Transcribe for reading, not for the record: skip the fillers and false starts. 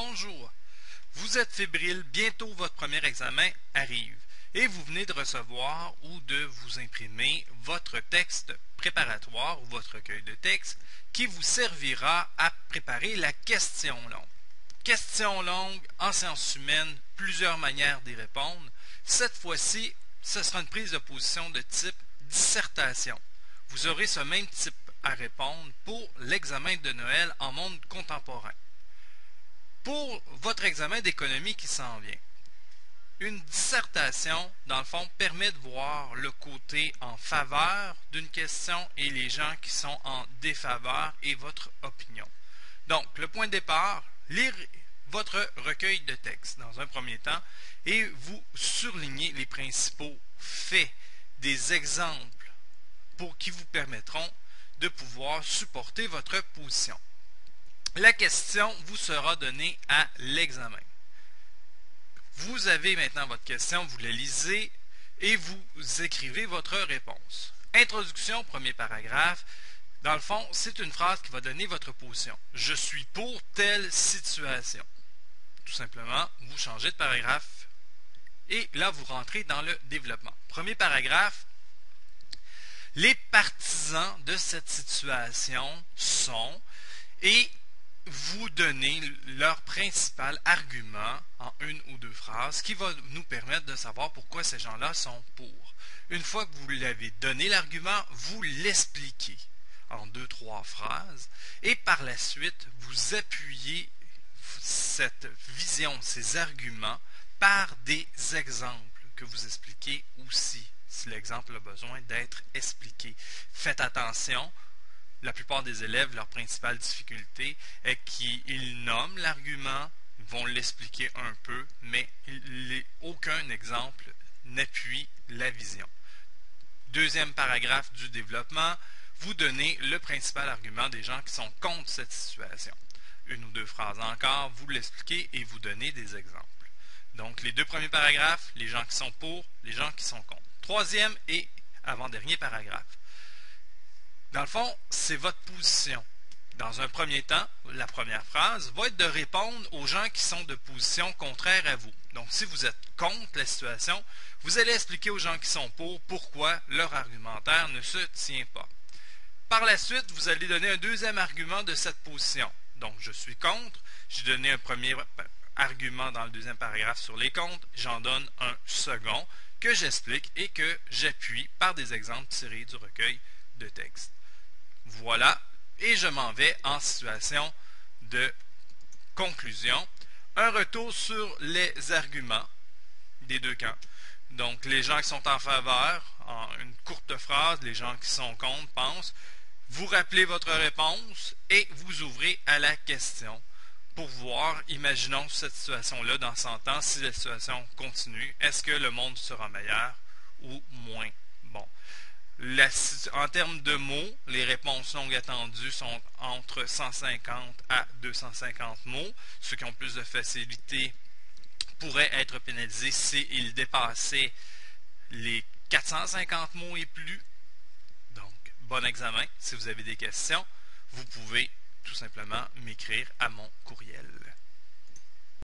Bonjour. Vous êtes fébrile, bientôt votre premier examen arrive et vous venez de recevoir ou de vous imprimer votre texte préparatoire ou votre recueil de texte qui vous servira à préparer la question longue. Question longue en sciences humaines, plusieurs manières d'y répondre. Cette fois-ci, ce sera une prise de position de type dissertation. Vous aurez ce même type à répondre pour l'examen de Noël en monde contemporain. Pour votre examen d'économie qui s'en vient, une dissertation, dans le fond, permet de voir le côté en faveur d'une question et les gens qui sont en défaveur et votre opinion. Donc, le point de départ, lire votre recueil de texte dans un premier temps et vous surlignez les principaux faits, des exemples qui vous permettront de pouvoir supporter votre position. La question vous sera donnée à l'examen. Vous avez maintenant votre question, vous la lisez et vous écrivez votre réponse. Introduction, premier paragraphe. Dans le fond, c'est une phrase qui va donner votre position. Je suis pour telle situation. Tout simplement, vous changez de paragraphe et là, vous rentrez dans le développement. Premier paragraphe. Les partisans de cette situation sont et vous donnez leur principal argument en une ou deux phrases qui va nous permettre de savoir pourquoi ces gens-là sont pour. Une fois que vous l'avez donné l'argument, vous l'expliquez en deux, trois phrases et par la suite, vous appuyez cette vision, ces arguments par des exemples que vous expliquez aussi si l'exemple a besoin d'être expliqué. Faites attention. La plupart des élèves, leur principale difficulté est qu'ils nomment l'argument, vont l'expliquer un peu, mais aucun exemple n'appuie la vision. Deuxième paragraphe du développement, vous donnez le principal argument des gens qui sont contre cette situation. Une ou deux phrases encore, vous l'expliquez et vous donnez des exemples. Donc, les deux premiers paragraphes, les gens qui sont pour, les gens qui sont contre. Troisième et avant-dernier paragraphe. Dans le fond, c'est votre position. Dans un premier temps, la première phrase va être de répondre aux gens qui sont de position contraire à vous. Donc, si vous êtes contre la situation, vous allez expliquer aux gens qui sont pour pourquoi leur argumentaire ne se tient pas. Par la suite, vous allez donner un deuxième argument de cette position. Donc, je suis contre. J'ai donné un premier argument dans le deuxième paragraphe sur les contre. J'en donne un second que j'explique et que j'appuie par des exemples tirés du recueil de texte. Voilà, et je m'en vais en situation de conclusion. Un retour sur les arguments des deux camps. Donc, les gens qui sont en faveur, en une courte phrase, les gens qui sont contre pensent. Vous rappelez votre réponse et vous ouvrez à la question pour voir, imaginons cette situation-là dans 100 ans, si la situation continue, est-ce que le monde sera meilleur ou moins bon? En termes de mots, les réponses longues attendues sont entre 150 à 250 mots. Ceux qui ont plus de facilité pourraient être pénalisés s'ils dépassaient les 450 mots et plus. Donc, bon examen. Si vous avez des questions, vous pouvez tout simplement m'écrire à mon courriel.